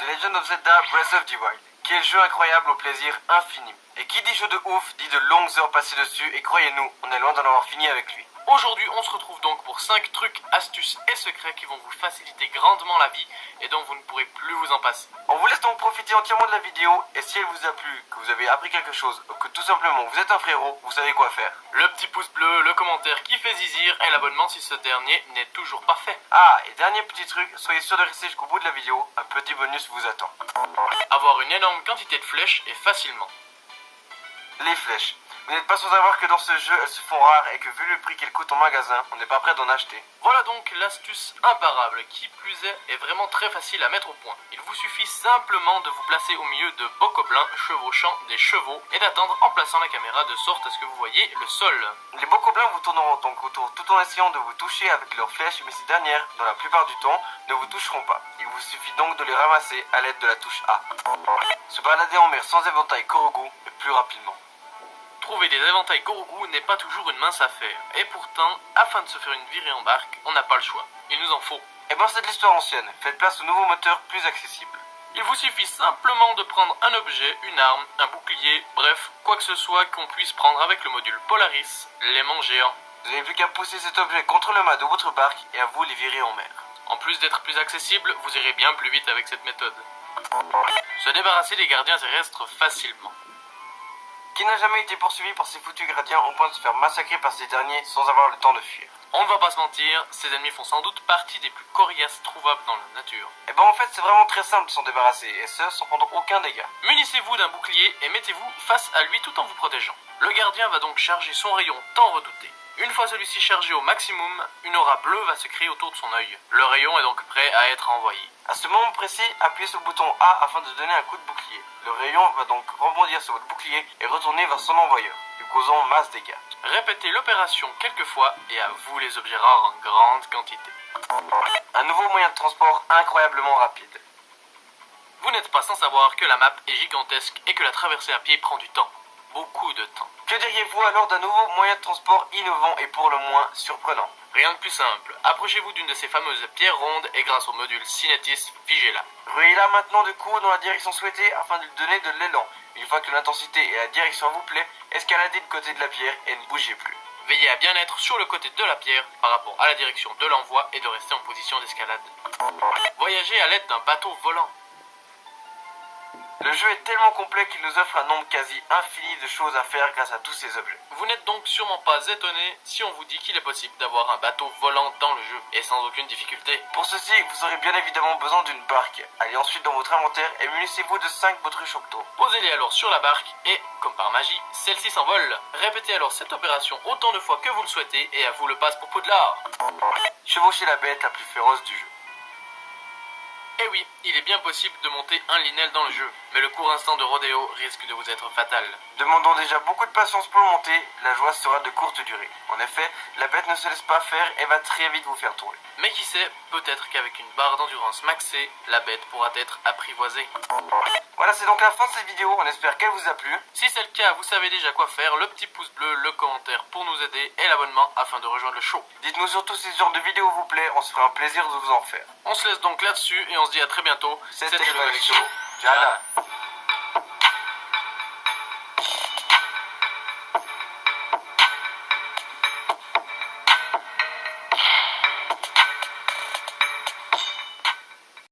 Legend of Zelda Breath of the Wild, qui est le jeu incroyable au plaisir infini. Et qui dit jeu de ouf, dit de longues heures passées dessus, et croyez-nous, on est loin d'en avoir fini avec lui. Aujourd'hui, on se retrouve donc pour 5 trucs, astuces et secrets qui vont vous faciliter grandement la vie et dont vous ne pourrez plus vous en passer. On vous laisse donc profiter entièrement de la vidéo, et si elle vous a plu, que vous avez appris quelque chose, ou que tout simplement vous êtes un frérot, vous savez quoi faire. Le petit pouce bleu, le commentaire qui fait zizir et l'abonnement si ce dernier n'est toujours pas fait. Ah, et dernier petit truc, soyez sûr de rester jusqu'au bout de la vidéo, un petit bonus vous attend. Avoir une énorme quantité de flèches et facilement. Les flèches. Vous n'êtes pas sans savoir que dans ce jeu, elles se font rares et que vu le prix qu'elles coûtent en magasin, on n'est pas prêt d'en acheter. Voilà donc l'astuce imparable qui plus est vraiment très facile à mettre au point. Il vous suffit simplement de vous placer au milieu de bocoblins chevauchant des chevaux et d'attendre en plaçant la caméra de sorte à ce que vous voyez le sol. Les bocoblins vous tourneront donc autour tout en essayant de vous toucher avec leurs flèches, mais ces dernières, dans la plupart du temps, ne vous toucheront pas. Il vous suffit donc de les ramasser à l'aide de la touche A. Se balader en mer sans éventail Korogu, mais plus rapidement. Trouver des éventails Korogu n'est pas toujours une mince affaire, et pourtant, afin de se faire une virée en barque, on n'a pas le choix. Il nous en faut. Eh ben c'est de l'histoire ancienne, faites place aux nouveaux moteurs plus accessibles. Il vous suffit simplement de prendre un objet, une arme, un bouclier, bref, quoi que ce soit qu'on puisse prendre avec le module Polaris, l'aimant géant. Vous n'avez plus qu'à pousser cet objet contre le mât de votre barque et à vous les virer en mer. En plus d'être plus accessible, vous irez bien plus vite avec cette méthode. Se débarrasser des gardiens terrestres facilement. Qui n'a jamais été poursuivi par ces foutus gardiens au point de se faire massacrer par ces derniers sans avoir le temps de fuir. On ne va pas se mentir, ces ennemis font sans doute partie des plus coriaces trouvables dans la nature. Et ben en fait c'est vraiment très simple de s'en débarrasser, et ce sans prendre aucun dégât. Munissez-vous d'un bouclier et mettez-vous face à lui tout en vous protégeant. Le gardien va donc charger son rayon tant redouté. Une fois celui-ci chargé au maximum, une aura bleue va se créer autour de son œil. Le rayon est donc prêt à être envoyé. À ce moment précis, appuyez sur le bouton A afin de donner un coup de bouclier. Le rayon va donc rebondir sur votre bouclier et retourner vers son envoyeur, lui causant masse dégâts. Répétez l'opération quelques fois et à vous les objets rares en grande quantité. Un nouveau moyen de transport incroyablement rapide. Vous n'êtes pas sans savoir que la map est gigantesque et que la traversée à pied prend du temps. Beaucoup de temps. Que diriez-vous alors d'un nouveau moyen de transport innovant et pour le moins surprenant? Rien de plus simple. Approchez-vous d'une de ces fameuses pierres rondes et grâce au module Cinetis, figez-la. Ruez-la maintenant de coups dans la direction souhaitée afin de lui donner de l'élan. Une fois que l'intensité et la direction vous plaît, escaladez du côté de la pierre et ne bougez plus. Veillez à bien être sur le côté de la pierre par rapport à la direction de l'envoi et de rester en position d'escalade. Voyagez à l'aide d'un bateau volant. Le jeu est tellement complet qu'il nous offre un nombre quasi infini de choses à faire grâce à tous ces objets. Vous n'êtes donc sûrement pas étonné si on vous dit qu'il est possible d'avoir un bateau volant dans le jeu, et sans aucune difficulté. Pour ceci, vous aurez bien évidemment besoin d'une barque. Allez ensuite dans votre inventaire et munissez-vous de 5 baudruches octo. Posez-les alors sur la barque et, comme par magie, celle-ci s'envole. Répétez alors cette opération autant de fois que vous le souhaitez et à vous le passe pour Poudlard. Chevauchez la bête la plus féroce du jeu. Eh oui, il est bien possible de monter un linel dans le jeu, mais le court instant de rodéo risque de vous être fatal. Demandant déjà beaucoup de patience pour le monter, la joie sera de courte durée. En effet, la bête ne se laisse pas faire et va très vite vous faire tourner. Mais qui sait, peut-être qu'avec une barre d'endurance maxée, la bête pourra être apprivoisée. Voilà, c'est donc la fin de cette vidéo, on espère qu'elle vous a plu. Si c'est le cas, vous savez déjà quoi faire, le petit pouce bleu, le commentaire pour nous aider et l'abonnement afin de rejoindre le show. Dites-nous surtout si ce genre de vidéo vous plaît, on se fera un plaisir de vous en faire. On se laisse donc là-dessus et on se dit à très bientôt. C'était le Show. Jala.